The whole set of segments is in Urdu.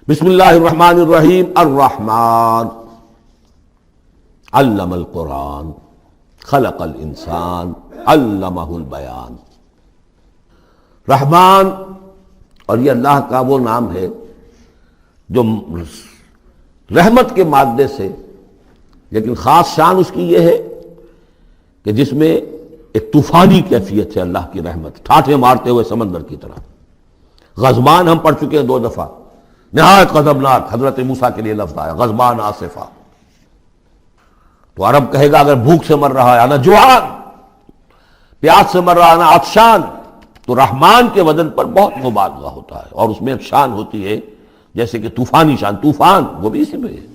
بسم اللہ الرحمن الرحیم الرحمن علم القرآن خلق الانسان علمہ البیان۔ رحمان، اور یہ اللہ کا وہ نام ہے جو رحمت کے مادے سے، لیکن خاص شان اس کی یہ ہے کہ جس میں ایک طوفانی کیفیت ہے اللہ کی رحمت، ٹھاٹھے مارتے ہوئے سمندر کی طرح۔ غضبان ہم پڑھ چکے ہیں 2 دفعہ، نہایت غضبناک، حضرت موسیٰ کے لیے لفظ آیا غضبان آصفہ۔ تو عرب کہے گا اگر بھوک سے مر رہا ہے انا جوعان، پیاس سے مر رہا ہے انا عطشان، تو رحمان کے وزن پر بہت مبالغہ ہوتا ہے، اور اس میں ایک شان ہوتی ہے جیسے کہ طوفانی شان، طوفان وہ بھی اسی میں ہے۔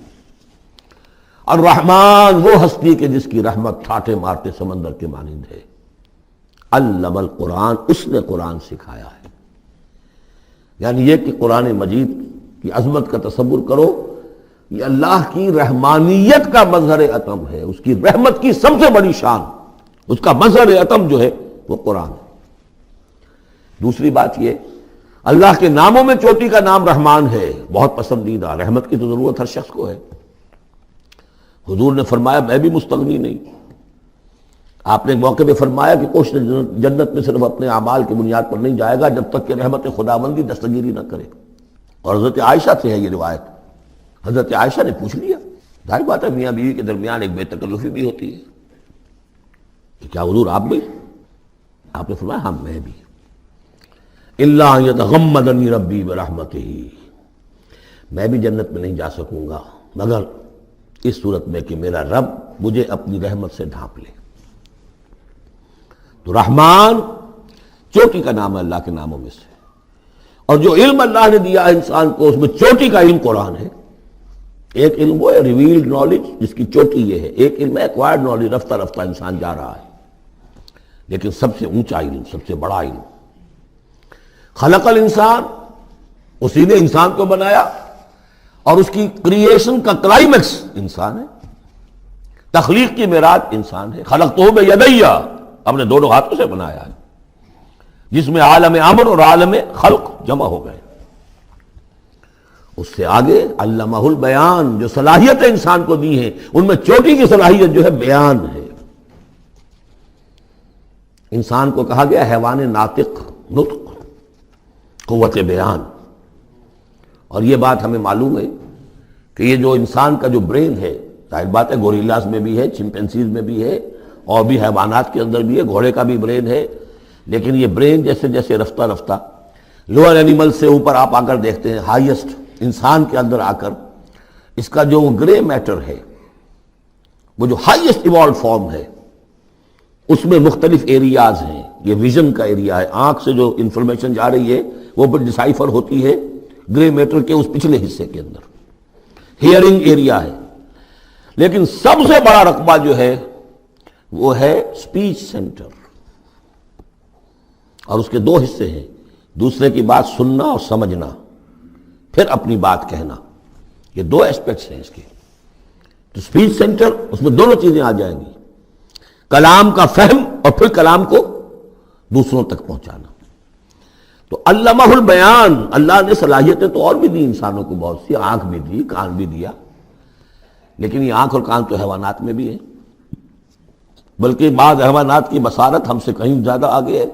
الرحمن وہ ہستی کہ جس کی رحمت ٹھاٹھے مارتے سمندر کے مانند ہے۔ علم القرآن، اس نے قرآن سکھایا ہے۔ یعنی یہ کہ قرآن مجید کی عظمت کا تصور کرو، یہ اللہ کی رحمانیت کا مظہر عتم ہے، اس کی رحمت کی سب سے بڑی شان، اس کا مظہر عتم جو ہے وہ قرآن ہے۔ دوسری بات یہ، اللہ کے ناموں میں چوٹی کا نام رحمان ہے، بہت پسندیدہ۔ رحمت کی تو ضرورت ہر شخص کو ہے۔ حضور نے فرمایا میں بھی مستغنی نہیں۔ آپ نے ایک موقع پہ فرمایا کہ کوشش جنت میں صرف اپنے اعمال کی بنیاد پر نہیں جائے گا جب تک کہ رحمت خداوندی دستگیری نہ کرے۔ اور حضرت عائشہ سے ہے یہ روایت۔ حضرت عائشہ نے پوچھ لیا، ظاہر بات ہے میاں بیوی کے درمیان ایک بے تکلفی بھی ہوتی ہے کہ کیا حضور آپ بھی؟ آپ نے فرمایا ہاں میں بھی۔ الا ان یتغمدنی ربی برحمتہ، میں بھی جنت میں نہیں جا سکوں گا مگر اس صورت میں کہ میرا رب مجھے اپنی رحمت سے ڈھانپ لے۔ تو رحمان چوٹی کا نام ہے اللہ کے ناموں میں سے، اور جو علم اللہ نے دیا ہے انسان کو اس میں چوٹی کا علم قرآن ہے۔ ایک علم وہ ہے ریویلڈ نالج جس کی چوٹی یہ ہے، ایک علم ہے ایکوائرڈ نالج، رفتہ رفتہ انسان جا رہا ہے، لیکن سب سے اونچا علم، سب سے بڑا علم خلق الانسان، اسی نے انسان کو بنایا، اور اس کی کریشن کا کلائمیکس انسان ہے، تخلیق کی معراج انسان ہے۔ خلقتہ بیدیہ، اپنے دونوں ہاتھوں سے بنایا ہے، جس میں عالم امر اور عالم خلق جمع ہو گئے۔ اس سے آگے علمہ البیان، جو صلاحیتیں انسان کو دی ہیں ان میں چوٹی کی صلاحیت جو ہے بیان ہے۔ انسان کو کہا گیا حیوان ناطق، نطق، قوت بیان۔ اور یہ بات ہمیں معلوم ہے کہ یہ جو انسان کا جو برین ہے، ظاہر بات ہے گوریلاز میں بھی ہے، چمپینزیز میں بھی ہے، اور بھی حیوانات کے اندر بھی ہے، گھوڑے کا بھی برین ہے، لیکن یہ برین جیسے جیسے رفتہ رفتہ لوور اینیمل سے اوپر آپ آ کر دیکھتے ہیں، ہائیسٹ انسان کے اندر آ کر اس کا جو گرے میٹر ہے، وہ جو ہائیسٹ ایوالوڈ فارم ہے، اس میں مختلف ایریاز ہیں۔ یہ ویژن کا ایریا ہے، آنکھ سے جو انفارمیشن جا رہی ہے وہ پھر ڈیسائفر ہوتی ہے گرے میٹر کے اس پچھلے حصے کے اندر، ہیئرنگ ایریا ہے۔ لیکن سب سے بڑا رقبہ جو ہے وہ ہے اسپیچ سینٹر، اور اس کے 2 حصے ہیں، دوسرے کی بات سننا اور سمجھنا، پھر اپنی بات کہنا۔ یہ 2 ایسپیکٹس ہیں اس کے۔ تو اسپیچ سینٹر، اس میں دونوں چیزیں آ جائیں گی، کلام کا فہم اور پھر کلام کو دوسروں تک پہنچانا۔ تو علمہ البیان، اللہ نے صلاحیتیں تو اور بھی دی انسانوں کو بہت سی، آنکھ بھی دی، کان بھی دیا، لیکن یہ آنکھ اور کان تو حیوانات میں بھی ہے، بلکہ بعض حیوانات کی بصارت ہم سے کہیں زیادہ آگے ہے۔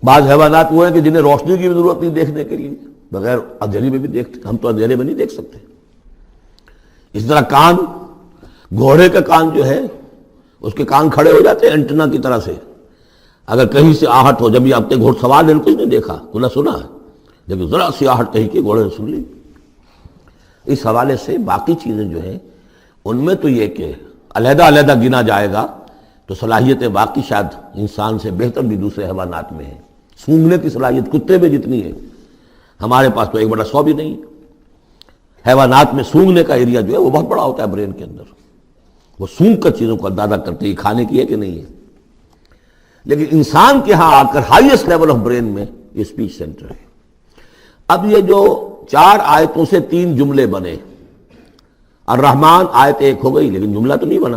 بعض حیوانات وہ ہیں کہ جنہیں روشنی کی بھی ضرورت نہیں دیکھنے کے لیے، بغیر اندھیرے میں بھی دیکھتے، ہم تو اندھیرے میں نہیں دیکھ سکتے۔ اس طرح کان، گھوڑے کا کان جو ہے اس کے کان کھڑے ہو جاتے ہیں اینٹنا کی طرح سے، اگر کہیں سے آہٹ ہو، جب یہ اپنے گھوڑ سوار نے کچھ نہیں دیکھا تو نہ سنا ہے، لیکن ذرا سی آہٹ کہیں کہ گھوڑے نے سن لی۔ اس حوالے سے باقی چیزیں جو ہیں ان میں تو یہ کہ علیحدہ علیحدہ گنا جائے گا تو صلاحیتیں باقی شاید انسان سے بہتر بھی دوسرے حیوانات میں ہیں۔ سونگنے کی صلاحیت کتے میں جتنی ہے ہمارے پاس تو 1/100 بھی نہیں۔ حیوانات میں سونگنے کا ایریا جو ہے وہ بہت بڑا ہوتا ہے برین کے اندر، وہ سونگ کر چیزوں کو اندازہ کرتے ہیں کھانے کی ہے کہ نہیں ہے۔ لیکن انسان کے ہاں آ کر ہائیسٹ لیول آف برین میں یہ اسپیچ سینٹر ہے۔ اب یہ جو 4 آیتوں سے 3 جملے بنے، الرحمن آیت 1 ہو گئی لیکن جملہ تو نہیں بنا۔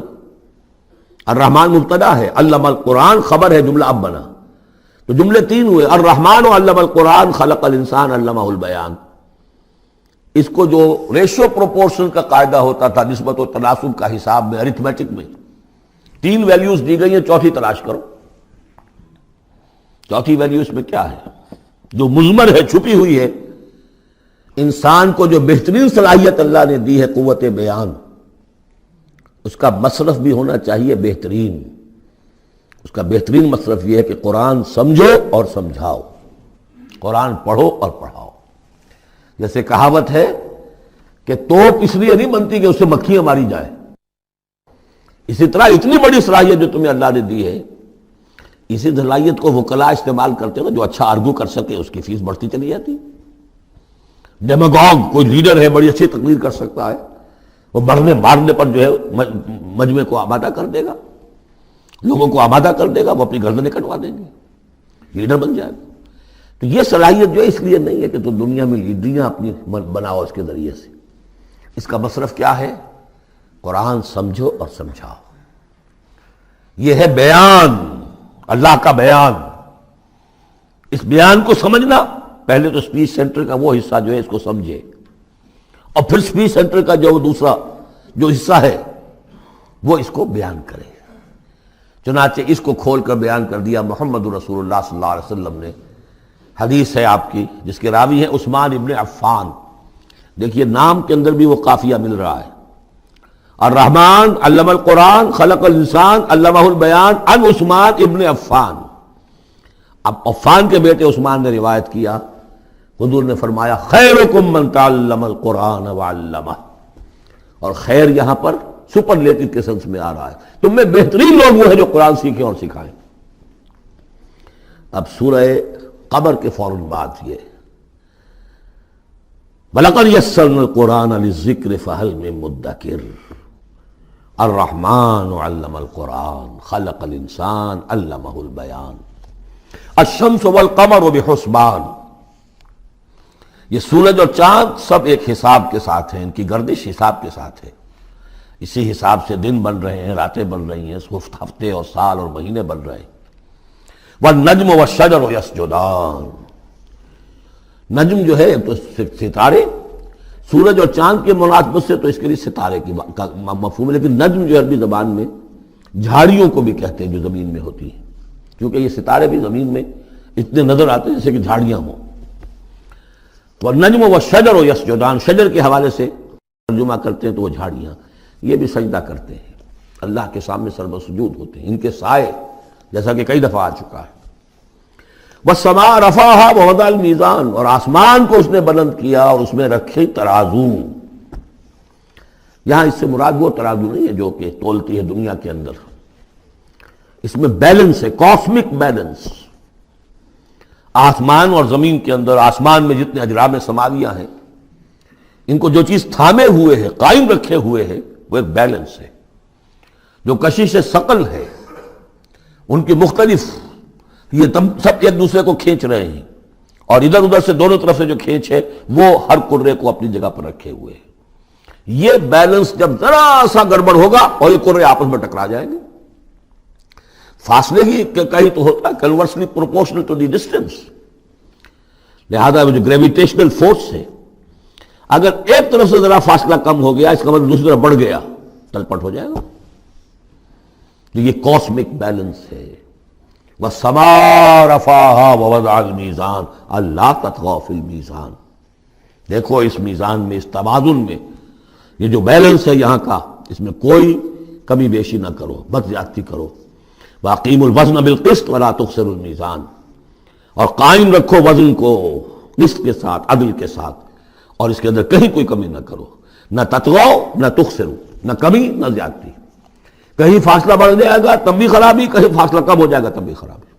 الرحمن مبتدا ہے، علم القرآن خبر ہے، جملہ اب بنا، تو جملے 3 ہوئے، الرحمن علم القرآن خلق الانسان علمہ البیان۔ اس کو جو ریشو پروپورشن کا قاعدہ ہوتا تھا نسبت و تناسب کا حساب میں ارتھمیٹک میں 3 ویلیوز دی گئی ہیں، چوتھی تلاش کرو۔ چوتھی ویلیو اس میں کیا ہے جو مضمر ہے، چھپی ہوئی ہے؟ انسان کو جو بہترین صلاحیت اللہ نے دی ہے قوت بیان، اس کا مصرف بھی ہونا چاہیے بہترین۔ اس کا بہترین مصرف یہ ہے کہ قرآن سمجھو اور سمجھاؤ، قرآن پڑھو اور پڑھاؤ۔ جیسے کہاوت ہے کہ توپ اس لیے نہیں بنتی کہ اس سے مکھیاں ماری جائیں، اسی طرح اتنی بڑی صلاحیت جو تمہیں اللہ نے دی ہے، اسی صلاحیت کو وکلاء استعمال کرتے ہیں جو اچھا آرگو کر سکے، اس کی فیس بڑھتی چلی جاتی۔ ڈیماگوگ کوئی لیڈر ہے، بڑی اچھی تقریر کر سکتا ہے، وہ بڑھنے مارنے پر جو ہے مجمع کو آمادہ کر دے گا، لوگوں کو آمادہ کر دے گا، وہ اپنی گردنیں کٹوا دیں گے، لیڈر بن جائے گا۔ تو یہ صلاحیت جو ہے اس لیے نہیں ہے کہ تو دنیا میں لیڈریاں اپنی بناؤ اس کے ذریعے سے، اس کا مصرف کیا ہے؟ قرآن سمجھو اور سمجھاؤ۔ یہ ہے بیان، اللہ کا بیان۔ اس بیان کو سمجھنا، پہلے تو اسپیچ سینٹر کا وہ حصہ جو ہے اس کو سمجھے، اور پھر اسپیچ سینٹر کا جو دوسرا جو حصہ ہے وہ اس کو بیان کرے۔ چنانچہ اس کو کھول کر بیان کر دیا محمد رسول اللہ صلی اللہ علیہ وسلم نے۔ حدیث ہے آپ کی جس کے راوی ہیں عثمان ابن عفان۔ دیکھیے نام کے اندر بھی وہ قافیہ مل رہا ہے، الرحمن علم القرآن خلق الانسان علمہ البیان عن عثمان ابن عفان۔ اب عفان کے بیٹے عثمان نے روایت کیا، حضور نے فرمایا خیرکم من تعلم القرآن وعلمہ، اور خیر یہاں پر سپرلیٹو کے سنس میں آ رہا ہے، تم میں بہترین لوگ وہ ہیں جو قرآن سیکھیں اور سکھائیں۔ اب سورہ قمر کے فوراً بعد یہ وَلَقَدْ يَسَّرْنَا الْقُرْآنَ لِلذِّكْرِ فَهَلْ مِن مُدَّكِرٍ الرحمن علم القرآن خلق الانسان علمہ البیان الشمس والقمر بحسبان۔ یہ سورج اور چاند سب ایک حساب کے ساتھ ہیں، ان کی گردش حساب کے ساتھ ہے، اسی حساب سے دن بن رہے ہیں، راتیں بن رہی ہیں، ہفتے اور سال اور مہینے بن رہے ہیں۔ والنجم والشجر یسجدان، نجم جو ہے تو ستارے، سورج اور چاند کے مناسبت سے تو اس کے لیے ستارے کی مفہوم ہے، لیکن نجم جو عربی زبان میں جھاڑیوں کو بھی کہتے ہیں جو زمین میں ہوتی ہیں، کیونکہ یہ ستارے بھی زمین میں اتنے نظر آتے ہیں جیسے کہ جھاڑیاں ہوں۔ والنجم والشجر یسجدان، شجر کے حوالے سے ترجمہ کرتے ہیں تو وہ جھاڑیاں، یہ بھی سجدہ کرتے ہیں، اللہ کے سامنے سربہ سجود ہوتے ہیں، ان کے سائے جیسا کہ کئی دفعہ آ چکا ہے۔ والسماء رفعها ووضع الميزان، اور آسمان کو اس نے بلند کیا اور اس میں رکھے ترازو۔ یہاں اس سے مراد وہ ترازو نہیں ہے جو کہ تولتی ہے دنیا کے اندر، اس میں بیلنس ہے، کاسمک بیلنس۔ آسمان اور زمین کے اندر، آسمان میں جتنے اجرام سماویہ ہیں، ان کو جو چیز تھامے ہوئے ہے، قائم رکھے ہوئے ہے، وہ ایک بیلنس ہے۔ جو کشش ثقل ہے، ان کی مختلف، یہ سب ایک دوسرے کو کھینچ رہے ہیں، اور ادھر ادھر سے دونوں طرف سے جو کھینچ ہے وہ ہر کرے کو اپنی جگہ پر رکھے ہوئے ہیں۔ یہ بیلنس جب ذرا سا گڑبڑ ہوگا اور یہ کرے آپس میں ٹکرا جائیں گے، فاصلے ہی کہیں تو ہوتا ہے conversely proportional to the distance, لہذا وہ جو گریویٹیشنل فورس ہے، اگر ایک طرف سے ذرا فاصلہ کم ہو گیا اس کا مطلب دوسری طرف بڑھ گیا، تلپٹ ہو جائے گا۔ تو یہ کاسمک بیلنس ہے۔ وَالسَّمَاءَ رَفَعَهَا وَوَضَعَ الْمِيزَانَ أَلَّا تَطْغَوْا فِي الْمِيزَانِ، دیکھو اس میزان میں، اس توازن میں، یہ جو بیلنس ہے یہاں کا، اس میں کوئی کمی بیشی نہ کرو، بد زیادتی کرو۔ وَأَقِيمُوا الْوَزْنَ بِالْقِسْطِ وَلَا تُخْسِرُوا الْمِيزَانَ، اور قائم رکھو وزن کو قسط کے ساتھ، عدل کے ساتھ، اور اس کے اندر کہیں کوئی کمی نہ کرو، نہ تطغوا نہ تخسروا، نہ کمی نہ زیادتی۔ کہیں فاصلہ بڑھ جائے گا تب بھی خرابی، کہیں فاصلہ کم ہو جائے گا تب بھی خرابی۔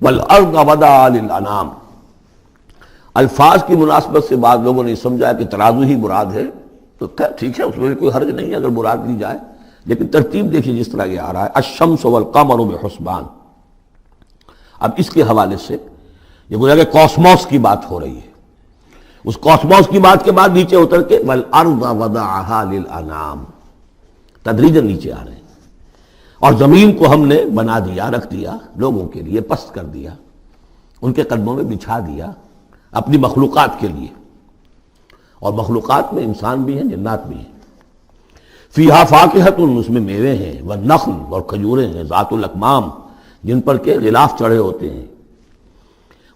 وَالْأَرْضَ وَضَعَهَا لِلْأَنَامِ، الفاظ کی مناسبت سے بعض لوگوں نے سمجھا کہ ترازو ہی مراد ہے، تو ٹھیک ہے، اس میں کوئی حرج نہیں ہے اگر مراد لی جائے، لیکن ترتیب دیکھیے جس طرح یہ آ رہا ہے الشمس والقمر بحسبان۔ اب اس کے حوالے سے یہ گویا کہ کاسموس کی بات ہو رہی ہے، اس کاسموس کی بات کے بعد نیچے اتر کے وَالْأَرْضَ وَضَعَهَا لِلْأَنَامِ، تدریجاً نیچے آ رہے ہیں، اور زمین کو ہم نے بنا دیا، رکھ دیا لوگوں کے لیے، پست کر دیا، ان کے قدموں میں بچھا دیا اپنی مخلوقات کے لیے۔ اور مخلوقات میں انسان بھی ہیں، جنات بھی ہیں۔ فیہا فاکہۃ، اس میں میوے ہیں، والنخل، اور کھجوریں ہیں، ذات الاکمام، جن پر کے غلاف چڑھے ہوتے ہیں،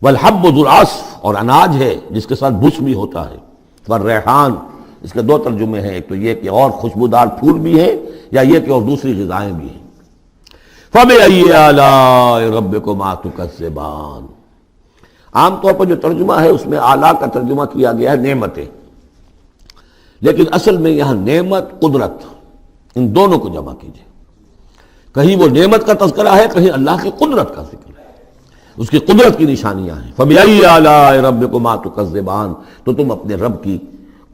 والحب ذو العصف، اور اناج ہے جس کے ساتھ بس بھی ہوتا ہے، والریحان، اس کے دو ترجمے ہیں، ایک تو یہ کہ اور خوشبودار پھول بھی ہیں، یا یہ کہ اور دوسری غذائیں بھی ہیں۔ فَبِأَيِّ آلَاءِ رَبِّكُمَا تُكَذِّبَانِ، عام طور پر جو ترجمہ ہے اس میں آلہ کا ترجمہ کیا گیا ہے نعمتیں، لیکن اصل میں یہاں نعمت، قدرت، ان دونوں کو جمع کیجئے۔ کہیں وہ نعمت کا تذکرہ ہے، کہیں اللہ کی قدرت کا ذکر ہے، اس کی قدرت کی نشانیاں ہیں۔ فَبِأَيِّ آلَاءِ رَبِّكُمَا تُكَذِّبَانِ، تو تم اپنے رب کی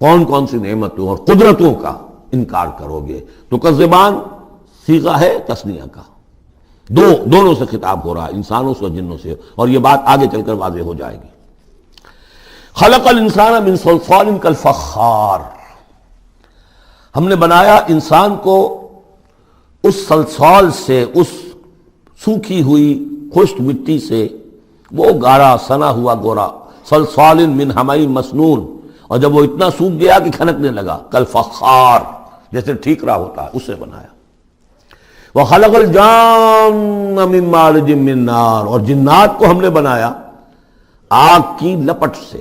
کون کون سی نعمتوں اور قدرتوں کا انکار کرو گے۔ تکذبان صیغہ ہے تثنیہ کا، دونوں سے خطاب ہو رہا ہے، انسانوں سے اور جنوں سے، اور یہ بات آگے چل کر واضح ہو جائے گی۔ خلق الانسان من صلصال کالفخار، ہم نے بنایا انسان کو اس صلصال سے، اس سوکھی ہوئی خشک مٹی سے، وہ گارا سنا ہوا گورا، صلصال من حمإ مسنون، اور جب وہ اتنا سوکھ گیا کہ کھنکنے لگا، کالفخار، جیسے ٹھیکرا ہوتا ہے، اسے بنایا۔ وَخَلَقَ الْجَانَّ مِن مَارِجٍ مِّن نَار، اور جنات کو ہم نے بنایا آگ کی لپٹ سے،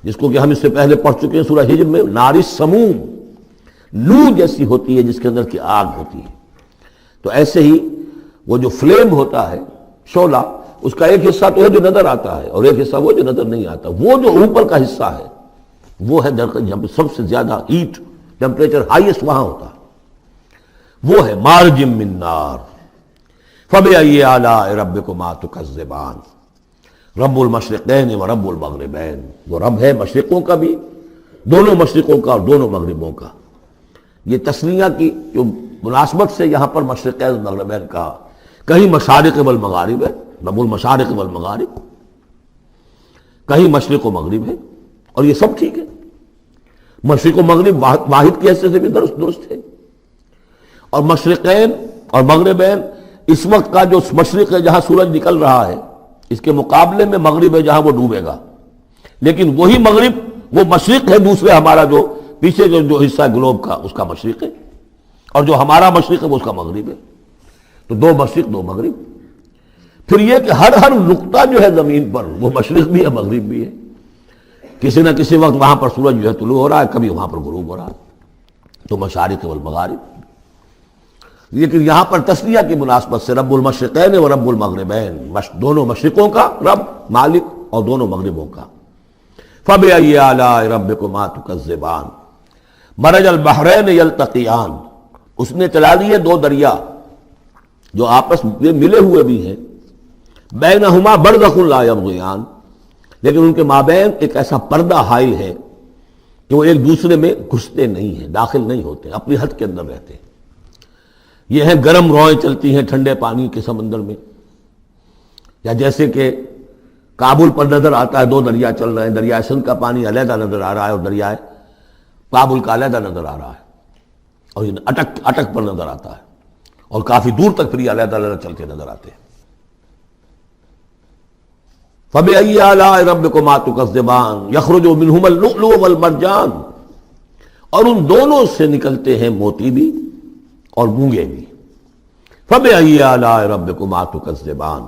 جس کو کہ ہم اس سے پہلے پڑھ چکے ہیں سورہ ہجر میں، نار السموم، لو جیسی ہوتی ہے جس کے اندر کی آگ ہوتی ہے۔ تو ایسے ہی وہ جو فلیم ہوتا ہے، شعلہ، اس کا ایک حصہ تو ہے جو نظر آتا ہے، اور ایک حصہ وہ جو نظر نہیں آتا۔ وہ جو اوپر کا حصہ ہے وہ ہے جہاں سب سے زیادہ ہیٹ، ٹیمپریچر ہائیسٹ وہاں ہوتا ہے، وہ ہے مارج من نار۔ فَبِأَيِّ آلَاءِ رَبِّكُمَا تُكَذِّبَانِ، رب المشرقین و رب المغربین، وہ رب ہے مشرقوں کا بھی، دونوں مشرقوں کا اور دونوں مغربوں کا۔ یہ تسنیہ کی جو مناسبت سے یہاں پر مشرقین و مغربین کہا، کہیں مشارق والمغارب ہے، رب المشارق والمغارب، کہیں مشرق و مغرب ہے، اور یہ سب ٹھیک ہے، مشرق و مغرب واحد کی حیثیت سے بھی درست ہے۔ اور مشرقین اور مغربین، اس وقت کا جو مشرق ہے جہاں سورج نکل رہا ہے، اس کے مقابلے میں مغرب ہے جہاں وہ ڈوبے گا، لیکن وہی مغرب وہ مشرق ہے دوسرے، ہمارا جو پیچھے جو حصہ ہے گلوب کا، اس کا مشرق ہے، اور جو ہمارا مشرق ہے وہ اس کا مغرب ہے۔ تو دو مشرق دو مغرب۔ پھر یہ کہ ہر نقطہ جو ہے زمین پر وہ مشرق بھی ہے مغرب بھی ہے، کسی نہ کسی وقت وہاں پر سورج جو ہے طلوع ہو رہا ہے، کبھی وہاں پر غروب ہو رہا ہے، تو مشارق والمغارب۔ لیکن یہاں پر تسنیہ کی مناسبت سے رب المشرقین و رب المغربین، دونوں مشرقوں کا رب مالک اور دونوں مغربوں کا۔ فَبِأَيِّ آلَاءِ رَبِّكُمَا تُكَذِّبَانِ، مَرَجَ الْبَحْرَيْنِ يَلْتَقِيَانِ، اس نے چلا دیے دو دریا جو آپس میں ملے ہوئے بھی ہیں، بینہما برزخ لا یبغیان، لیکن ان کے مابین ایک ایسا پردہ حائل ہے کہ وہ ایک دوسرے میں گھستے نہیں ہیں، داخل نہیں ہوتے، اپنی حد کے اندر رہتے ہیں۔ یہ ہے گرم روئیں چلتی ہیں ٹھنڈے پانی کے سمندر میں، یا جیسے کہ کابل پر نظر آتا ہے دو دریا چل رہے ہیں، دریائے سندھ کا پانی علیحدہ نظر آ رہا ہے اور دریائے کابل کا علیحدہ نظر آ رہا ہے، اور یہ اٹک پر نظر آتا ہے، اور کافی دور تک پھر یہ علیحدہ علیحدہ چلتے نظر آتے ہیں۔ فَبِأَيِّ آلَاءِ رَبِّكُمَا تُكَذِّبَانِ يَخْرُجُ مِنْهُمَا اللُّؤْلُؤُ وَالْمَرْجَانُ، اور ان دونوں سے نکلتے ہیں موتی بھی اور مونگے بھی۔ فَبِأَيِّ آلَاءِ رَبِّكُمَا تُكَذِّبَانِ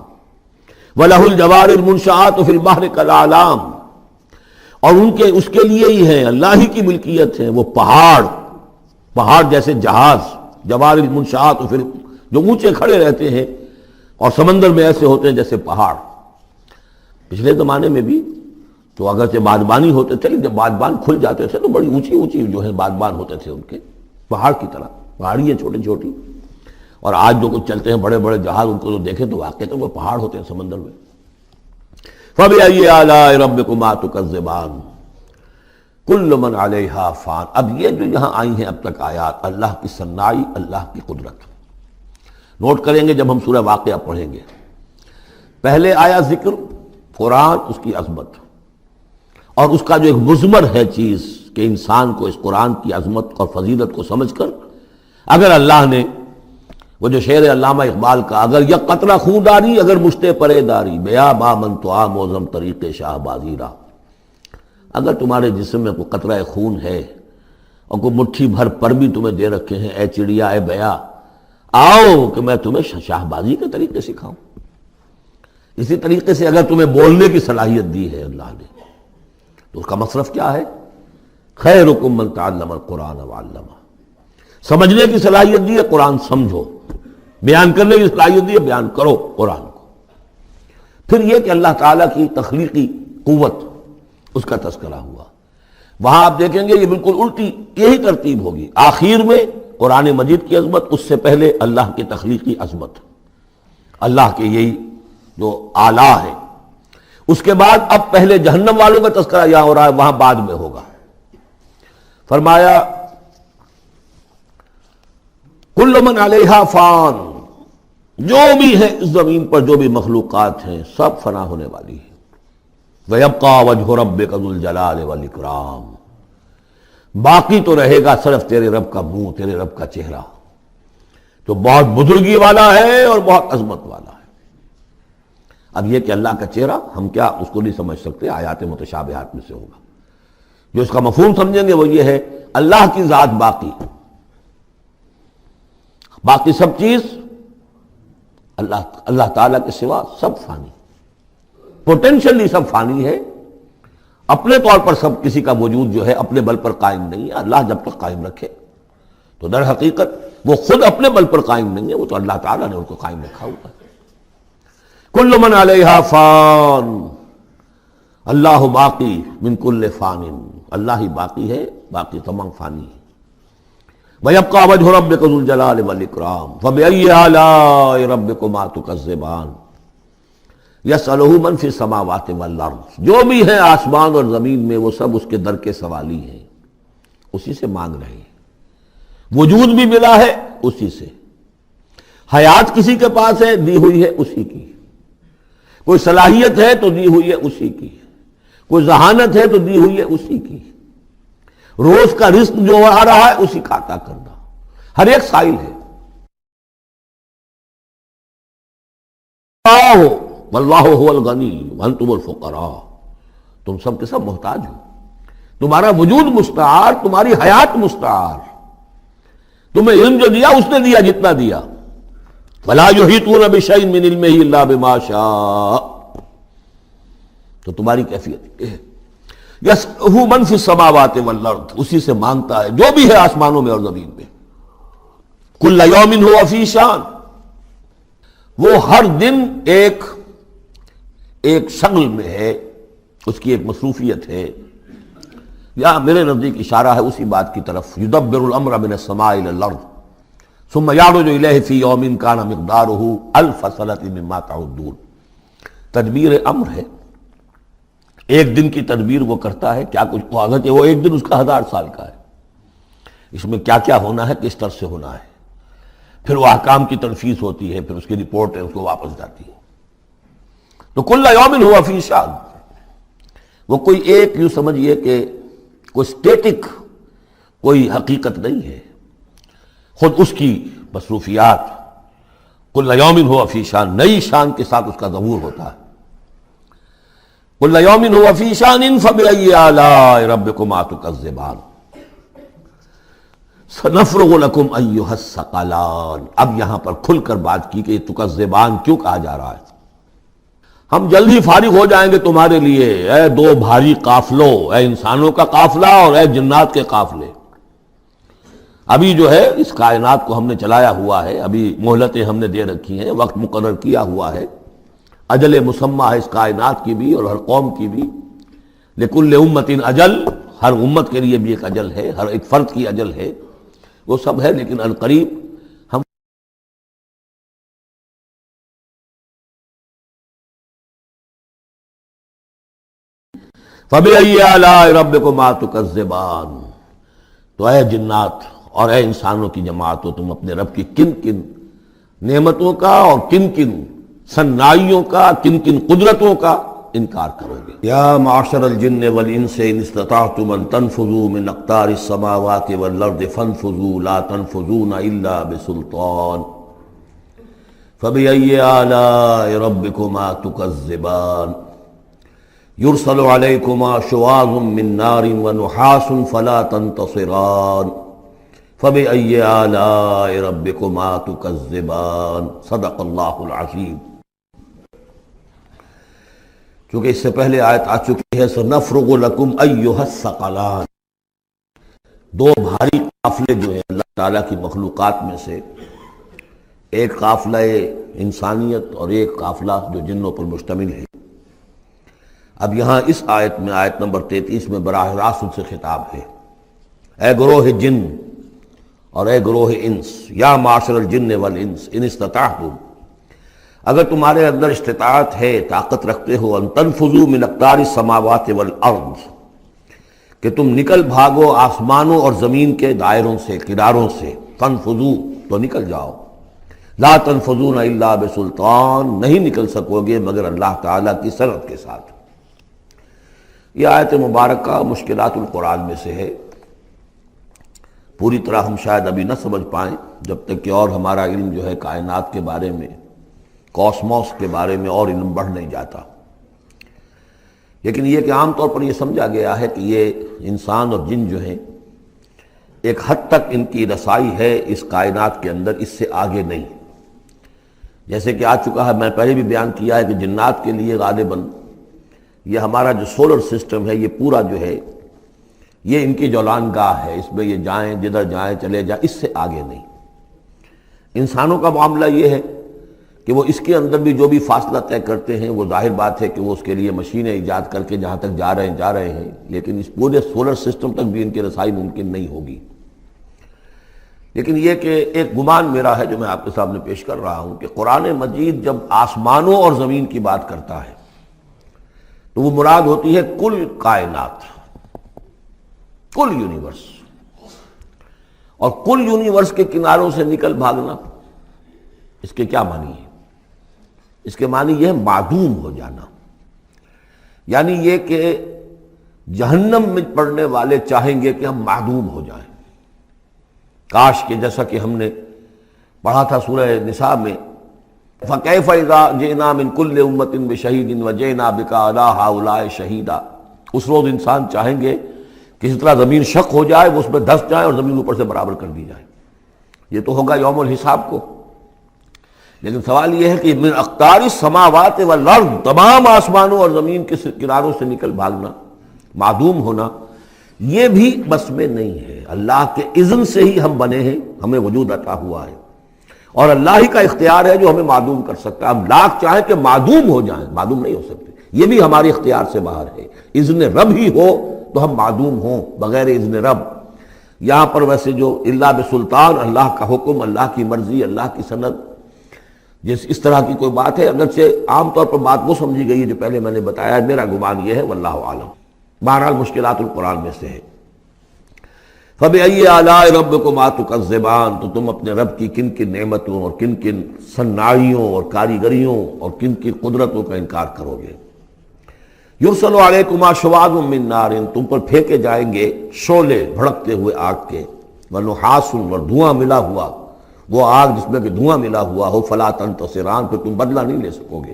وَلَهُ الْجَوَارِ الْمُنشَآتُ فِي الْبَحْرِ كَالْأَعْلَامِ، اور اس کے لیے ہی ہیں، اللہ ہی کی ملکیت ہے وہ پہاڑ جیسے جہاز، جوار المنشآت، پھر جو اونچے کھڑے رہتے ہیں اور سمندر میں ایسے ہوتے ہیں جیسے پہاڑ۔ پچھلے زمانے میں بھی تو اگرچہ بادبانی ہوتے تھے، جب بادبان کھل جاتے تھے تو بڑی اونچی اونچی جو ہے بادبان ہوتے تھے ان کے، پہاڑ کی طرح، پہاڑی ہیں چھوٹی چھوٹی، اور آج جو کچھ چلتے ہیں بڑے بڑے جہاز، ان کو تو دیکھیں تو واقعی تو وہ پہاڑ ہوتے ہیں سمندر میں۔ فَبِأَيِّ آلَاءِ رَبِّكُمَا تُكَذِّبَانِ كُلُّ مَنْ عَلَيْهَا فَانٍ، اب یہ جو یہاں آئی ہیں اب تک آیات، اللہ کی صنائی، اللہ کی قدرت نوٹ کریں گے جب ہم سورہ واقعہ پڑھیں گے۔ پہلے آیا ذکر قرآن، اس کی عظمت، اور اس کا جو ایک مضمر ہے چیز کہ انسان کو اس قرآن کی عظمت اور فضیلت کو سمجھ کر، اگر اللہ نے وہ جو شعر علامہ اقبال کا، اگر یک قطرہ خون داری، اگر مشتے پرے داری، بیا با من تو موزم طریق شاہ بازی را، اگر تمہارے جسم میں کوئی قطرہ خون ہے اور کوئی مٹھی بھر پر بھی تمہیں دے رکھے ہیں، اے چڑیا اے بیا، آؤ کہ میں تمہیں شاہ بازی کے طریقے سکھاؤں۔ اسی طریقے سے اگر تمہیں بولنے کی صلاحیت دی ہے اللہ نے تو اس کا مصرف کیا ہے؟ خیرکم من تعلم القرآن وعلمہ۔ سمجھنے کی صلاحیت دی ہے، قرآن سمجھو۔ بیان کرنے کی صلاحیت دی ہے، بیان کرو قرآن کو۔ پھر یہ کہ اللہ تعالیٰ کی تخلیقی قوت، اس کا تذکرہ ہوا۔ وہاں آپ دیکھیں گے یہ بالکل الٹی یہی ترتیب ہوگی، آخر میں قرآن مجید کی عظمت، اس سے پہلے اللہ کی تخلیقی عظمت، اللہ کے یہی جو اعلیٰ ہے۔ اس کے بعد اب پہلے جہنم والوں کا تذکرہ یہاں ہو رہا ہے، وہاں بعد میں ہوگا۔ فرمایا کل من علیہا فان، جو بھی ہے اس زمین پر جو بھی مخلوقات ہیں سب فنا ہونے والی ہے۔ وَيَبْقَى وَجْهُ رَبِّكَ ذُو الْجَلَالِ وَالْإِكْرَامِ، باقی تو رہے گا صرف تیرے رب کا منہ، تیرے رب کا چہرہ، تو بہت بزرگی والا ہے اور بہت عظمت والا ہے۔ اب یہ کہ اللہ کا چہرہ ہم کیا اس کو نہیں سمجھ سکتے، آیات متشابہات میں سے ہوگا۔ جو اس کا مفہوم سمجھیں گے وہ یہ ہے اللہ کی ذات باقی، باقی سب چیز اللہ تعالیٰ کے سوا سب فانی، پوٹینشلی سب فانی ہے، اپنے طور پر سب کسی کا وجود جو ہے اپنے بل پر قائم نہیں ہے۔ اللہ جب تک قائم رکھے تو در حقیقت وہ خود اپنے بل پر قائم نہیں ہے، وہ تو اللہ تعالیٰ نے ان کو قائم رکھا ہوا ہے۔ کل من علیہا فان، اللہ باقی من کل فان، اللہ ہی باقی ہے، باقی تمام فانی ہے۔ وَيَبْقَى وَجْهُ رَبِّكَ ذُو الْجَلَالِ وَالْإِكْرَامِ فَبِأَيِّ آلَاءِ رَبِّكُمَا تُكَذِّبَانِ يَسْأَلُهُ مَنْ فِي السَّمَاوَاتِ وَالْأَرْضِ، جو بھی ہے آسمان اور زمین میں وہ سب اس کے در کے سوالی ہیں، اسی سے مانگ رہے ہیں۔ وجود بھی ملا ہے اسی سے، حیات کسی کے پاس ہے دی ہوئی ہے اسی کی، کوئی صلاحیت ہے تو دی ہوئی ہے اسی کی، کوئی ذہانت ہے تو دی ہوئی ہے اسی کی، روز کا رزق جو آ رہا ہے اسی کا عطا کرنا، ہر ایک سائل ہے۔ واللہ هو الغنی وانتم الفقراء، تم سب کے سب محتاج ہو، تمہارا وجود مستعار، تمہاری حیات مستعار، تمہیں علم جو دیا اس نے دیا جتنا دیا۔ فلا یحیطون بشیء من علمہ الا بما شاء، تو تمہاری کیفیت یہ ہے۔ یسألہ من فی السماوات والارض، اسی سے مانگتا ہے جو بھی ہے آسمانوں میں اور زمین میں۔ کل یوم ہوا فی شان، وہ ہر دن ایک شغل میں ہے، اس کی ایک مصروفیت ہے۔ یا میرے نزدیک اشارہ ہے اسی بات کی طرف، یدبر الامر من السماء الى الارض ثم یعرج الیہ فی یوم کان مقدارہ الف سنۃ مما تعدون۔ تدبیر امر ہے، ایک دن کی تدبیر وہ کرتا ہے، کیا کچھ حاضر وہ ایک دن اس کا 1000 سال کا ہے، اس میں کیا کیا ہونا ہے، کس طرح سے ہونا ہے، پھر وہ احکام کی تنفیذ ہوتی ہے، پھر اس کی رپورٹ ہے، اس کو واپس جاتی ہے۔ تو کل یوم ہوا فی شان، وہ کوئی ایک یوں سمجھیے کہ کوئی اسٹیٹک کوئی حقیقت نہیں ہے، خود اس کی مصروفیات، کل یوم ہوا فی شان، نئی شان کے ساتھ اس کا ظہور ہوتا ہے۔ کل یوم ہوا فی شان فبأی آلاء ربکما تکذبان سنفرغ لکم ایھا الثقلان۔ اب یہاں پر کھل کر بات کی کہ یہ تکذبان کیوں کہا جا رہا ہے۔ ہم جلد ہی فارغ ہو جائیں گے تمہارے لیے، اے دو بھاری قافلوں، اے انسانوں کا قافلہ اور اے جنات کے قافلے۔ ابھی جو ہے اس کائنات کو ہم نے چلایا ہوا ہے، ابھی مہلتیں ہم نے دے رکھی ہیں، وقت مقرر کیا ہوا ہے، اجل مسمى ہے اس کائنات کی بھی اور ہر قوم کی بھی۔ لکل امت اجل، ہر امت کے لیے بھی ایک اجل ہے، ہر ایک فرد کی اجل ہے، وہ سب ہے، لیکن عنقریب ہم فَبِأَيِّ آلَاءِ رَبِّكُمَا تُكَذِّبَانِ، تو اے جنات اور اے انسانوں کی جماعت ہو، تم اپنے رب کی کن کن نعمتوں کا اور کن کن صنائیوں کا، کن کن قدرتوں کا انکار کرو گے۔ یا معشر الجن والانس ان استطعتم ان تنفذوا من اقطار السماوات والارض فانفذوا لا تنفذون الا بسلطان فبأي آلاء ربكما تكذبان یرسل علیکما شواظ من نار ونحاس فلا تنتصران فبأي آلاء ربكما تكذبان صدق اللہ العظیم۔ چونکہ اس سے پہلے آیت آ چکی ہے سنفرغ لکم ایھا الثقلان، دو بھاری قافلے جو ہیں اللہ تعالیٰ کی مخلوقات میں سے، ایک قافلہ انسانیت اور ایک قافلہ جو جنوں پر مشتمل ہے۔ اب یہاں اس آیت میں آیت نمبر 33 میں براہ راست ان سے خطاب ہے، اے گروہ جن اور اے گروہ انس، یا معاشر الجن والانس ان استطعتم، اگر تمہارے اندر استطاعت ہے، طاقت رکھتے ہو، ان تنفذوا من اقطار السماوات والارض، کہ تم نکل بھاگو آسمانوں اور زمین کے دائروں سے، کناروں سے، تنفذوا تو نکل جاؤ، لا تنفذون الا بسلطان، نہیں نکل سکو گے مگر اللہ تعالیٰ کی سند کے ساتھ۔ یہ آیت مبارکہ مشکلات القرآن میں سے ہے، پوری طرح ہم شاید ابھی نہ سمجھ پائیں جب تک کہ اور ہمارا علم جو ہے کائنات کے بارے میں، کاسموس کے بارے میں اور علم بڑھ نہیں جاتا، لیکن یہ کہ عام طور پر یہ سمجھا گیا ہے کہ یہ انسان اور جن جو ہیں ایک حد تک ان کی رسائی ہے اس کائنات کے اندر، اس سے آگے نہیں۔ جیسے کہ آ چکا ہے، میں پہلے بھی بیان کیا ہے کہ جنات کے لیے غالباً یہ ہمارا جو سولر سسٹم ہے، یہ پورا جو ہے یہ ان کی جولان گاہ ہے، اس میں یہ جائیں جدھر جائیں چلے جائیں، اس سے آگے نہیں۔ انسانوں کا معاملہ یہ ہے کہ وہ اس کے اندر بھی جو بھی فاصلہ طے کرتے ہیں، وہ ظاہر بات ہے کہ وہ اس کے لیے مشینیں ایجاد کر کے جہاں تک جا رہے ہیں، لیکن اس پورے سولر سسٹم تک بھی ان کی رسائی ممکن نہیں ہوگی۔ لیکن یہ کہ ایک گمان میرا ہے جو میں آپ کے سامنے پیش کر رہا ہوں کہ قرآن مجید جب آسمانوں اور زمین کی بات کرتا ہے تو وہ مراد ہوتی ہے کل کائنات، کل یونیورس، اور کل یونیورس کے کناروں سے نکل بھاگنا، اس کے کیا معنی ہے؟ اس کے معنی یہ ہے معدوم ہو جانا، یعنی یہ کہ جہنم میں پڑنے والے چاہیں گے کہ ہم معدوم ہو جائیں۔ کاش کہ جیسا کہ ہم نے پڑھا تھا سورہ نساء میں، فَكَيْفَ إِذَا جِئْنَا مِن كُلِّ أُمَّةٍ بِشَهِيدٍ وَجِئْنَا بِكَ عَلَىٰ هَٰؤُلَاءِ شَهِيدًا۔ اس روز انسان چاہیں گے کہ اس طرح زمین شق ہو جائے، وہ اس میں دھس جائے اور زمین اوپر سے برابر کر دی جائے۔ یہ تو ہوگا یوم الحساب کو، لیکن سوال یہ ہے کہ من اقطار السماوات والارض، تمام آسمانوں اور زمین کے کناروں سے نکل بھاگنا، معدوم ہونا، یہ بھی بس میں نہیں ہے۔ اللہ کے اذن سے ہی ہم بنے ہیں، ہمیں وجود عطا ہوا ہے، اور اللہ ہی کا اختیار ہے جو ہمیں معدوم کر سکتا ہے۔ ہم لاکھ چاہیں کہ معدوم ہو جائیں، معدوم نہیں ہو سکتے، یہ بھی ہمارے اختیار سے باہر ہے۔ اذن رب ہی ہو تو ہم معدوم ہوں بغیر اذن رب۔ یہاں پر ویسے جو اللہ بسلطان، اللہ کا حکم، اللہ کی مرضی، اللہ کی سند، اس طرح کی کوئی بات ہے، اگرچہ عام طور پر بات وہ سمجھی گئی ہے جو پہلے میں نے بتایا ہے، میرا گمان یہ ہے واللہ عالم۔ بہرحال مشکلات القرآن میں سے ہے۔ فَبِأَيِّ آلَاءِ رَبِّكُمَا تُكَذِّبَانِ، تو تم اپنے رب کی کن کن نعمتوں اور کن کن صناعیوں اور کاریگریوں اور کن کی قدرتوں کا انکار کرو گے۔ یرسل علیکما شواظ من نار، تم پر پھینکے جائیں گے شعلے بھڑکتے ہوئے آگ کے، ونحاس، اور دھواں ملا ہوا، وہ آگ جس میں کہ دھواں ملا ہوا ہو، فلا تنتصران، پھر تم بدلہ نہیں لے سکو گے۔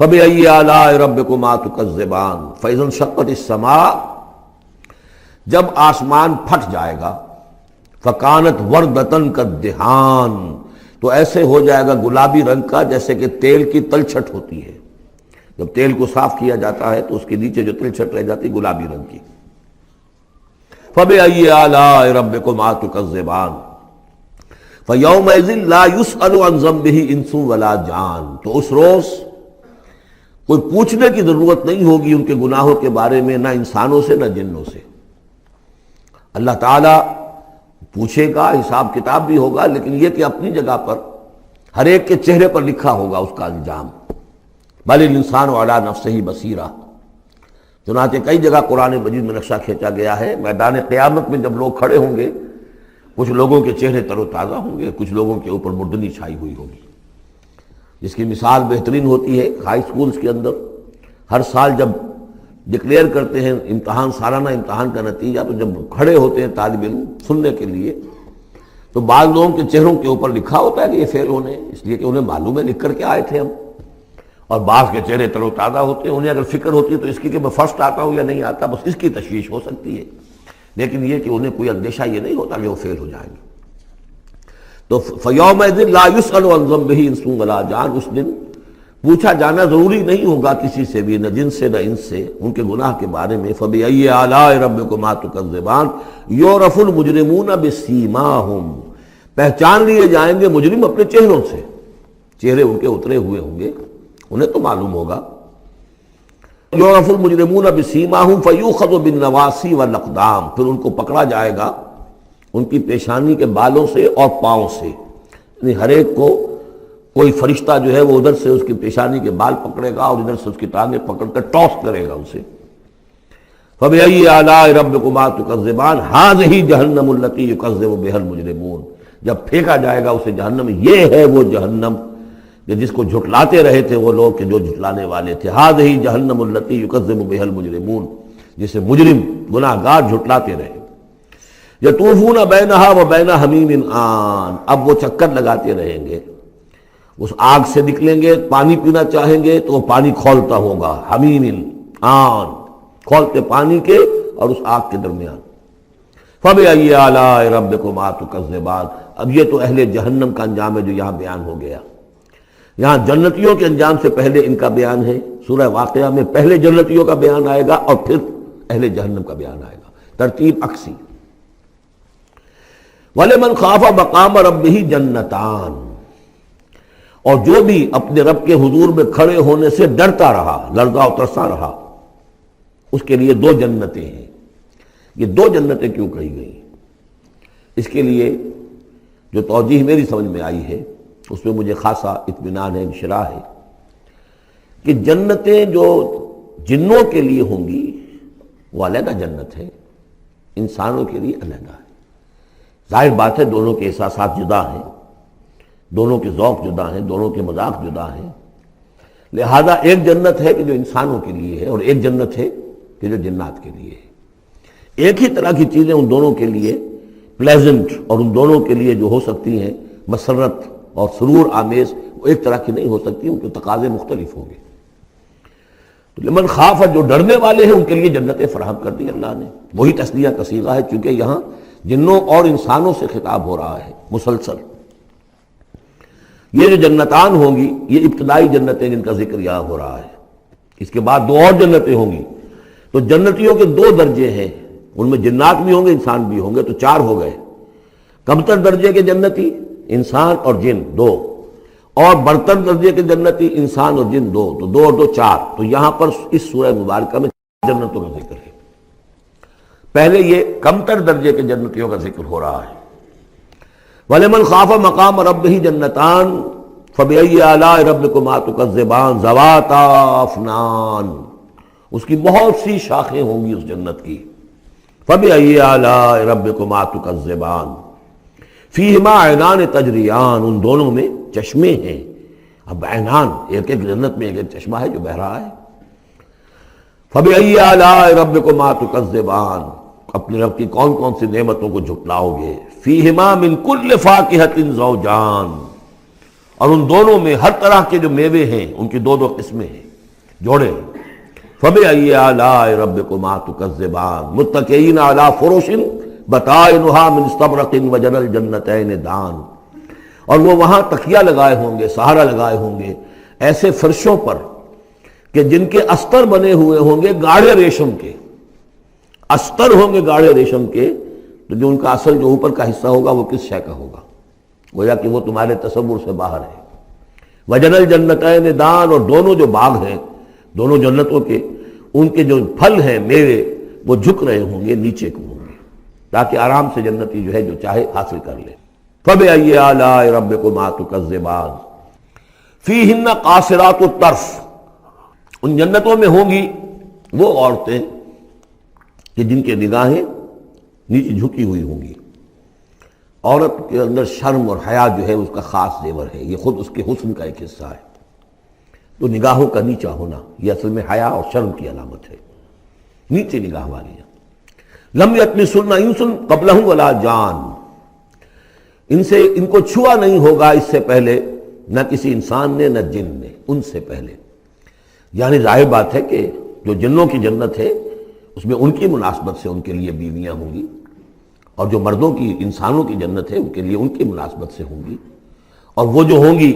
فَبِأَيِّ آلَاءِ رَبِّكُمَا تُكَذِّبَانِ فَإِذَا انشَقَّتِ السَّمَاءُ، جب آسمان پھٹ جائے گا، فَكَانَتْ وَرْدَةً كَالدِّهَانِ، تو ایسے ہو جائے گا گلابی رنگ کا جیسے کہ تیل کی تلچھٹ ہوتی ہے۔ جب تیل کو صاف کیا جاتا ہے تو اس کے نیچے جو تلچھٹ رہ جاتی گلابی رنگ کی۔ فَبِأَيِّ آلَاءِ رَبِّكُمَا تُكَذِّبَانِ فَيَوْمَئِذٍ لَا يُسْأَلُ عَنْ ذَنبِهِ إِنسٌ وَلَا جَانٌ، تو اس روز کوئی پوچھنے کی ضرورت نہیں ہوگی ان کے گناہوں کے بارے میں، نہ انسانوں سے نہ جنوں سے۔ اللہ تعالیٰ پوچھے گا، حساب کتاب بھی ہوگا، لیکن یہ کہ اپنی جگہ پر ہر ایک کے چہرے پر لکھا ہوگا اس کا انجام۔ بل الانسان علی نفسہ بصیرہ، چنانچہ کئی جگہ قرآن مجید میں نقشہ کھینچا گیا ہے، میدان قیامت میں جب لوگ کھڑے ہوں گے، کچھ لوگوں کے چہرے تر و تازہ ہوں گے، کچھ لوگوں کے اوپر مردنی چھائی ہوئی ہوگی، جس کی مثال بہترین ہوتی ہے ہائی سکولز کے اندر۔ ہر سال جب ڈکلیئر کرتے ہیں امتحان، سالانہ امتحان کا نتیجہ، تو جب کھڑے ہوتے ہیں طالب علم سننے کے لیے، تو بعض لوگوں کے چہروں کے اوپر لکھا ہوتا ہے کہ یہ فیل ہونے، اس لیے کہ انہیں معلوم ہے لکھ کر کے آئے تھے ہم، اور بعض کے چہرے تر و تازہ ہوتے ہیں، انہیں اگر فکر ہوتی ہے تو اس کی کہ میں فرسٹ آتا ہوں یا نہیں آتا، بس اس کی تشویش ہو سکتی ہے، لیکن یہ کہ انہیں کوئی اندیشہ یہ نہیں ہوتا کہ وہ فیل ہو جائیں گے۔ تو فَيَوْمَئِذٍ لَا يُسْأَلُ عَنْ ذَنبِهِ انس ولا جان، اس دن پوچھا جانا ضروری نہیں ہوگا کسی سے بھی، نہ جن سے نہ انس سے، ان کے گناہ کے بارے میں۔ فَبِأَيِّ آلَاءِ رَبِّكُمَا تُكَذِّبَانِ يُعْرَفُ الْمُجْرِمُونَ بِسِيمَاهُمْ، پہچان لیے جائیں گے مجرم اپنے چہروں سے، چہرے ان کے اترے ہوئے ہوں گے، انہیں تو معلوم ہوگا۔ یعرف المجرمون بسیماہم فیؤخذ بالنواصی والاقدام، پھر ان کو پکڑا جائے گا ان کی پیشانی کے بالوں سے اور پاؤں سے، یعنی ہر ایک کو کوئی فرشتہ جو ہے وہ ادھر سے اس کی پیشانی کے بال پکڑے گا اور ادھر سے اس کی ٹانگیں پکڑ کر ٹاس کرے گا اسے۔ فبأي آلاء ربكما تكذبان هذه جہنم التي يكذب بها المجرمون، جب پھینکا جائے گا اسے جہنم، یہ ہے وہ جہنم کہ جس کو جھٹلاتے رہے تھے وہ لوگ کہ جو جھٹلانے والے تھے۔ هذه جہنم التي يكذب بها المجرمون، جسے مجرم گناہ گار جھٹلاتے رہے۔ یطوفون بینہا وبین حمیم آن، اب وہ چکر لگاتے رہیں گے، اس آگ سے نکلیں گے، پانی پینا چاہیں گے تو وہ پانی کھولتا ہوگا، حمیم آن، کھولتے پانی کے اور اس آگ کے درمیان۔ فَبِأَيِّ آلَاءِ رَبِّكُمَا تُكَذِّبَانِ، اب یہ تو اہل جہنم کا انجام ہے جو یہاں بیان ہو گیا۔ یہاں جنتیوں کے انجام سے پہلے ان کا بیان ہے، سورہ واقعہ میں پہلے جنتیوں کا بیان آئے گا اور پھر اہل جہنم کا بیان آئے گا، ترتیب عکسی۔ وَلِمَنْ خَافَ مَقَامَ رَبِّهِ جَنَّتَانِ، اور جو بھی اپنے رب کے حضور میں کھڑے ہونے سے ڈرتا رہا، لرزا و ترسا رہا، اس کے لیے دو جنتیں ہیں۔ یہ دو جنتیں کیوں کہی گئی؟ اس کے لیے جو توجیہ میری سمجھ میں آئی ہے اس میں مجھے خاصا اطمینان ہے، انشراح ہے کہ جنتیں جو جنوں کے لیے ہوں گی وہ علیحدہ جنت ہے، انسانوں کے لیے علیحدہ ہے۔ ظاہر بات ہے دونوں کے احساسات جدا ہیں، دونوں کے ذوق جدا ہیں، دونوں کے مذاق جدا ہیں، لہذا ایک جنت ہے کہ جو انسانوں کے لیے ہے اور ایک جنت ہے کہ جو جنات کے لیے ہے۔ ایک ہی طرح کی چیزیں ان دونوں کے لیے پلیزنٹ اور ان دونوں کے لیے جو ہو سکتی ہیں مسرت اور سرور آمیز، وہ ایک طرح کی نہیں ہو سکتی، ان کے تقاضے مختلف ہوں گے۔ تو لمن خاف، جو ڈرنے والے ہیں ان کے لیے جنتیں فراہم کر دی اللہ نے، وہی تسلیہ کا صیغہ ہے چونکہ یہاں جنوں اور انسانوں سے خطاب ہو رہا ہے مسلسل۔ یہ جو جنتان ہوں گی یہ ابتدائی جنتیں جن کا ذکر یہاں ہو رہا ہے، اس کے بعد دو اور جنتیں ہوں گی۔ تو جنتیوں کے دو درجے ہیں، ان میں جنات بھی ہوں گے انسان بھی ہوں گے، تو چار ہو گئے۔ کمتر درجے کے جنتی انسان اور جن دو، اور برتر درجے کے جنتی انسان اور جن دو، تو دو اور دو چار۔ تو یہاں پر اس سورہ مبارکہ میں جنتوں کا ذکر ہے۔ پہلے یہ کمتر درجے کے جنتیوں کا ذکر ہو رہا ہے۔ وَلِمَنْ خَافَ مَقَامَ رَبِّهِ جَنَّتَانِ فَبِأَيِّ آلَاءِ رَبِّكُمَا تُكَذِّبَانِ ذَوَاتَا أَفْنَانٍ، اس کی بہت سی شاخیں ہوں گی اس جنت کی۔ فَبِأَيِّ آلَاءِ رَبِّكُمَا تُكَذِّبَانِ فِيهِمَا عَيْنَانِ تَجْرِيَانِ، ان دونوں میں چشمے ہیں۔ اب عینان، ایک ایک جنت میں ایک ایک چشمہ ہے جو بہہ رہا ہے۔ فَبِأَيِّ آلَاءِ رَبِّكُمَا تُكَذِّبَانِ، اپنے رب کی کون کون سی نعمتوں کو جھٹلاؤ گے۔ فِيهِمَا مِن كُلِّ فَاكِهَةٍ زَوْجَانِ، اور ان دونوں میں ہر طرح کے جو میوے ہیں ان کی دو دو قسمیں ہیں، جوڑے۔ فَبِأَيِّ آلَاءِ رَبِّكُمَا تُكَذِّبَانِ مُتَّكِئِينَ عَلَىٰ فُرُشٍ بَطَائِنُهَا مِن اسْتَبْرَقٍ وَجَنَى الْجَنَّتَيْنِ دَانٍ، اور وہ وہاں تکیہ لگائے ہوں گے، سہارا لگائے ہوں گے ایسے فرشوں پر کہ جن کے استر بنے ہوئے ہوں گے گاڑھے ریشم کے، استر ہوں گے گاڑھے ریشم کے، تو جو ان کا اصل جو اوپر کا حصہ ہوگا وہ کس شے کا ہوگا، گویا کہ وہ تمہارے تصور سے باہر ہے۔ وَجَنَى الْجَنَّتَيْنِ دَانٍ، اور دونوں جو باغ ہیں دونوں جنتوں کے، ان کے جو پھل ہیں میوے وہ جھک رہے ہوں گے، نیچے کو ہوں گے، تاکہ آرام سے جنتی جو ہے جو چاہے حاصل کر لے۔ فَبِأَيِّ آلَاءِ رَبِّكُمَا تُكَذِّبَانِ فِيهِنَّ قَاصِرَاتُ الطَّرْفِ، ان جنتوں میں ہوں گی وہ عورتیں کہ جن کے نگاہیں نیچے جھکی ہوئی ہوں گی۔ عورت کے اندر شرم اور حیا جو ہے اس کا خاص زیور ہے، یہ خود اس کے حسن کا ایک حصہ ہے۔ تو نگاہوں کا نیچا ہونا یہ اصل میں حیا اور شرم کی علامت ہے، نیچے نگاہ والی۔ لم یطمثن انس قبلہم ولا جان، ان کو چھوا نہیں ہوگا اس سے پہلے نہ کسی انسان نے نہ جن نے، ان سے پہلے۔ یعنی ظاہر بات ہے کہ جو جنوں کی جنت ہے اس میں ان کی مناسبت سے ان کے لیے بیویاں ہوں گی، اور جو مردوں کی انسانوں کی جنت ہے ان کے لیے ان کی مناسبت سے ہوں گی، اور وہ جو ہوں گی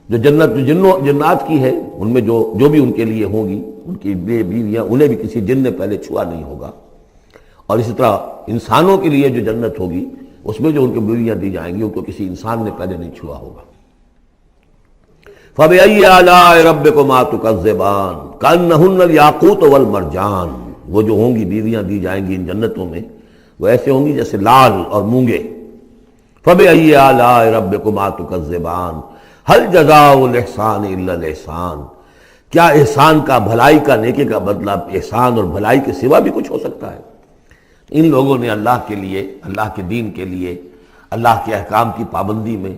جو جنت جو جنات کی ہے ان میں جو بھی ان کے لیے ہوں گی ان کی بیویاں انہیں بھی کسی جن نے پہلے چھوا نہیں ہوگا، اور اسی طرح انسانوں کے لیے جو جنت ہوگی اس میں جو ان کی بیویاں دی جائیں گی ان کو کسی انسان نے پہلے نہیں چھوا ہوگا۔ فَبِأَيِّ آلَاءِ رَبِّكُمَا تُكَذِّبَانِ كَأَنَّهُنَّ الْيَاقُوتُ وَالْمَرْجَانُ، وہ جو ہوں گی بیویاں دی جائیں گی ان جنتوں میں وہ ایسے ہوں گی جیسے لال اور مونگے۔ فَبِأَيِّ آلَاءِ رَبِّكُمَا تُكَذِّبَانِ هَلْ جَزَاءُ الْإِحْسَانِ إِلَّا الْإِحْسَانُ، کیا احسان کا، بھلائی کا، نیکی کا بدلہ احسان اور بھلائی کے سوا بھی کچھ ہو سکتا ہے؟ ان لوگوں نے اللہ کے لیے، اللہ کے دین کے لیے، اللہ کے احکام کی پابندی میں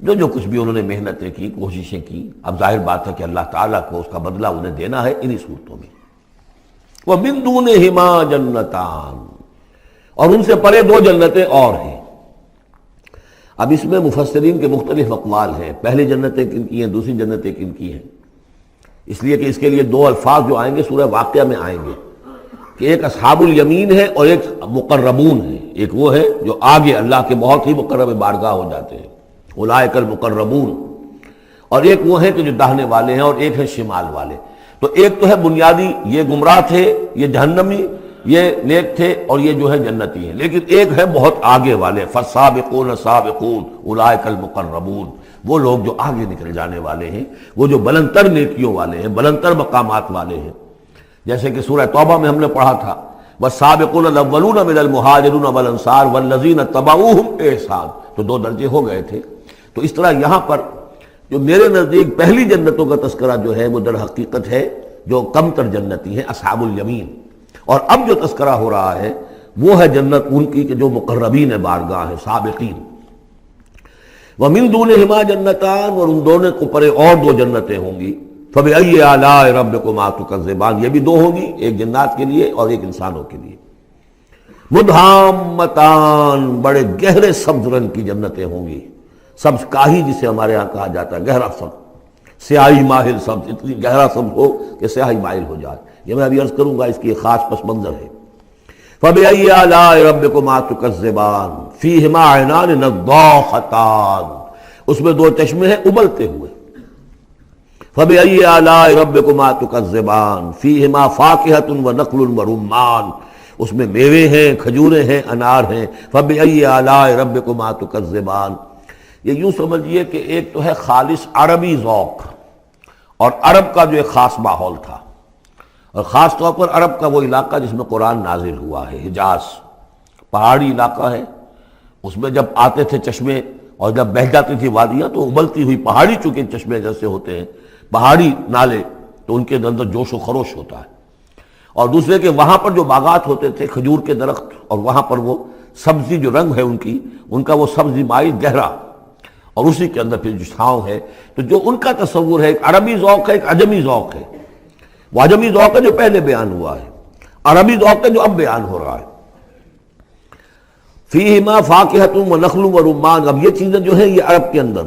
جو کچھ بھی انہوں نے محنتیں کی، کوششیں کی، اب ظاہر بات ہے کہ اللہ تعالیٰ کو اس کا بدلہ انہیں دینا ہے انہی صورتوں میں۔ وَمِن دُونِهِمَا جَنَّتَانِ، اور ان سے پرے دو جنتیں اور ہیں۔ اب اس میں مفسرین کے مختلف اقوال ہیں، پہلی جنتیں کن کی ہیں، دوسری جنتیں کن کی ہیں، اس لیے کہ اس کے لیے دو الفاظ جو آئیں گے سورہ واقعہ میں آئیں گے کہ ایک اصحاب الیمین ہے اور ایک مقربون ہے۔ ایک وہ ہے جو آگے اللہ کے بہت ہی مقرب بارگاہ ہو جاتے ہیں، اولئک المقربون، اور ایک وہ ہیں کہ جو داہنے والے ہیں، اور ایک ہے شمال والے۔ تو ایک تو ہے بنیادی، یہ گمراہ تھے، یہ جہنمی، یہ نیک تھے، اور یہ جو ہے جنتی ہیں، لیکن ایک ہے بہت آگے والے، فالسابقون سابقون اولئک المقربون، وہ لوگ جو آگے نکل جانے والے ہیں، وہ جو بلند تر نیکیوں والے ہیں، بلند تر مقامات والے ہیں۔ جیسے کہ سورہ توبہ میں ہم نے پڑھا تھا والسابقون الاولون من المہاجرین والانصار والذین اتبعوہم بإحسان، تو دو درجے ہو گئے تھے۔ تو اس طرح یہاں پر جو میرے نزدیک پہلی جنتوں کا تذکرہ جو ہے وہ در حقیقت ہے جو کم تر جنتی ہیں، اصحاب الیمین، اور اب جو تذکرہ ہو رہا ہے وہ ہے جنت ان کی کہ جو مقربین بارگاہ ہیں، سابقین۔ وَمِن دُونِهِمَا جَنَّتَانِ، اور ان دونوں کو پرے اور دو جنتیں ہوں گی۔ فَبِأَيِّ آلَاءِ رَبِّكُمَا تُكَذِّبَانِ، یہ بھی دو ہوں گی، ایک جنات کے لیے اور ایک انسانوں کے لیے۔ مُدْحَامَّتَانِ، بڑے گہرے سبز رنگ کی جنتیں ہوں گی، سبز کاہی جسے ہمارے ہاں کہا جاتا ہے، گہرا سبز، سیاہی مائل سبز، اتنی گہرا سبز ہو کہ سیاہی مائل ہو جائے۔ یہ میں ابھی عرض کروں گا، اس کی ایک خاص پس منظر ہے۔ فَبِأَيِّ آلَاءِ رَبِّكُمَا تُكَذِّبَانِ فِيهِمَا عَيْنَانِ نَضَّاخَتَانِ، اس میں دو چشمے ہیں ابلتے ہوئے۔ فَبِأَيِّ آلَاءِ رَبِّكُمَا تُكَذِّبَانِ فِيهِمَا فَاكِهَةٌ وَنَخْلٌ وَرُمَّانٌ، اس میں میوے ہیں، کھجوریں ہیں، انار ہیں۔ فَبِأَيِّ آلَاءِ رَبِّكُمَا تُكَذِّبَانِ، یہ یوں سمجھیے کہ ایک تو ہے خالص عربی ذوق، اور عرب کا جو ایک خاص ماحول تھا، اور خاص طور پر عرب کا وہ علاقہ جس میں قرآن نازل ہوا ہے، حجاز، پہاڑی علاقہ ہے، اس میں جب آتے تھے چشمے اور جب بہہ جاتی تھی وادیاں تو ابلتی ہوئی پہاڑی، چونکہ چشمے جیسے ہوتے ہیں پہاڑی نالے، تو ان کے اندر جوش و خروش ہوتا ہے۔ اور دوسرے کہ وہاں پر جو باغات ہوتے تھے کھجور کے درخت، اور وہاں پر وہ سبزی جو رنگ ہے ان کا وہ سبزی مائل گہرا، اور اسی کے اندر پھر جو چھاؤں ہے، تو جو ان کا تصور ہے ایک عربی ذوق ہے، ایک عجمی ذوق ہے۔ وہ عجمی ذوق ہے جو پہلے بیان ہوا ہے، عربی ذوق ہے جو اب بیان ہو رہا ہے۔ فیہما فاکہۃ ونخل ورمان، اب یہ چیزیں جو ہیں یہ عرب کے اندر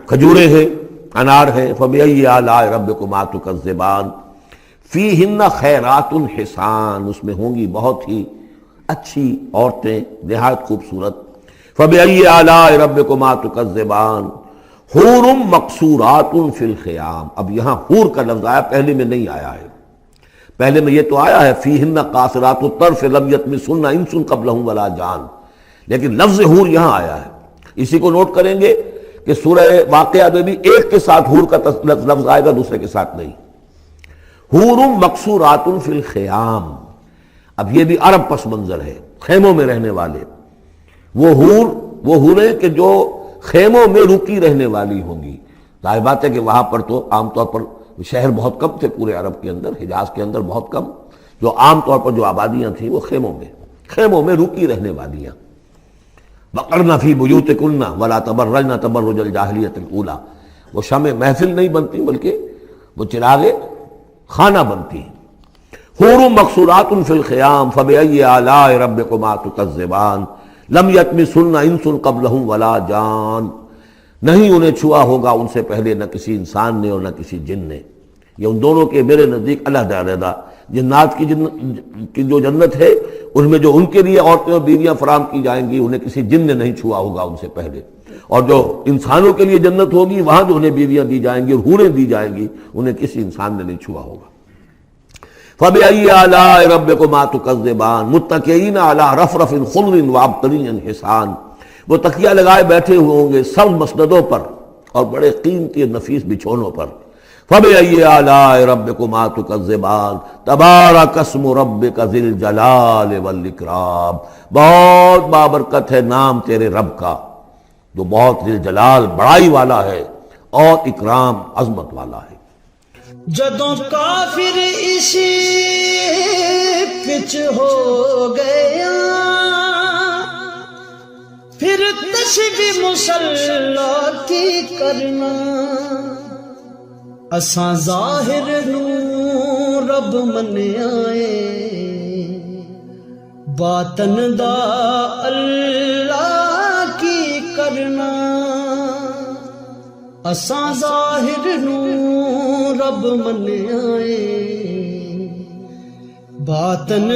کھجوریں ہیں، انار ہیں۔ فبأی آلاء ربکما تکذبان فیہن خیرات حسان، اس میں ہوں گی بہت ہی اچھی عورتیں، نہایت خوبصورت۔ فبأی آلاء ربکما تکذبان حور مقصورات فی الخیام، اب یہاں حور کا لفظ آیا، پہلے میں نہیں آیا ہے۔ پہلے میں یہ تو آیا ہے فیہن قاصرات الطرف لم یطمثن انس قبلہم ولا جان، لیکن لفظ حور یہاں آیا ہے۔ اسی کو نوٹ کریں گے کہ سورہ واقعہ میں بھی ایک کے ساتھ حور کا لفظ آئے گا، دوسرے کے ساتھ نہیں۔ حور مقصورات فی الخیام، اب یہ بھی عرب پس منظر ہے، خیموں میں رہنے والے وہ حوریں کہ جو خیموں میں رکی رہنے والی ہوں گی۔ ظاہر بات ہے کہ وہاں پر تو عام طور پر شہر بہت کم تھے، پورے عرب کے اندر، حجاز کے اندر بہت کم، جو عام طور پر جو آبادیاں تھیں وہ خیموں میں رکی رہنے والیاں۔ وقرن فی بیوتکن ولا تبرجن تبرج الجاہلیۃ الاولی، وہ شمع محفل نہیں بنتی بلکہ وہ چراغ خانہ بنتی ہیں۔ حور مقصورات فی الخیام فبأی آلاء ربکما تکذبان لم یطمثن انس قبلہم ولا جان، نہیں انہیں چھوا ہوگا ان سے پہلے نہ کسی انسان نے اور نہ کسی جن نے۔ یہ ان دونوں کے میرے نزدیک علیحدہ علیحدہ، جنات کی جو جنت ہے اس میں جو ان کے لیے عورتیں اور بیویاں فراہم کی جائیں گی انہیں کسی جن نے نہیں چھوا ہوگا ان سے پہلے، اور جو انسانوں کے لیے جنت ہوگی وہاں جو انہیں بیویاں دی جائیں گی اور حوریں دی جائیں گی انہیں کسی انسان نے نہیں چھوا ہوگا۔ فَبِأَيِّ آلَاءِ رَبِّكُمَا تُكَذِّبَانِ مُتَّكِئِينَ عَلَىٰ رَفْرَفٍ خُضْرٍ وَعَبْقَرِيٍّ حِسَانٍ، وہ تکیہ لگائے بیٹھے ہوئے ہوں گے سب مسندوں پر اور بڑے قیمتی نفیس بچھونوں پر۔ فَبِأَيِّ آلَاءِ رَبِّكُمَا تُكَذِّبَانِ تَبَارَكَ اسْمُ رَبِّكَ ذِي الْجَلَالِ وَالْإِكْرَامِ، بہت بابرکت ہے نام تیرے رب کا جو بہت ذی الجلال بڑائی والا ہے اور اکرام عظمت والا ہے۔ جدوں کافر اسی پچ ہو گیا پھر تسبیح مصلا کی کرنا، اساں ظاہر نو رب منیا اے باطن دا اللہ کی کرنا، اساں ظاہر نو رب منیا اے باطن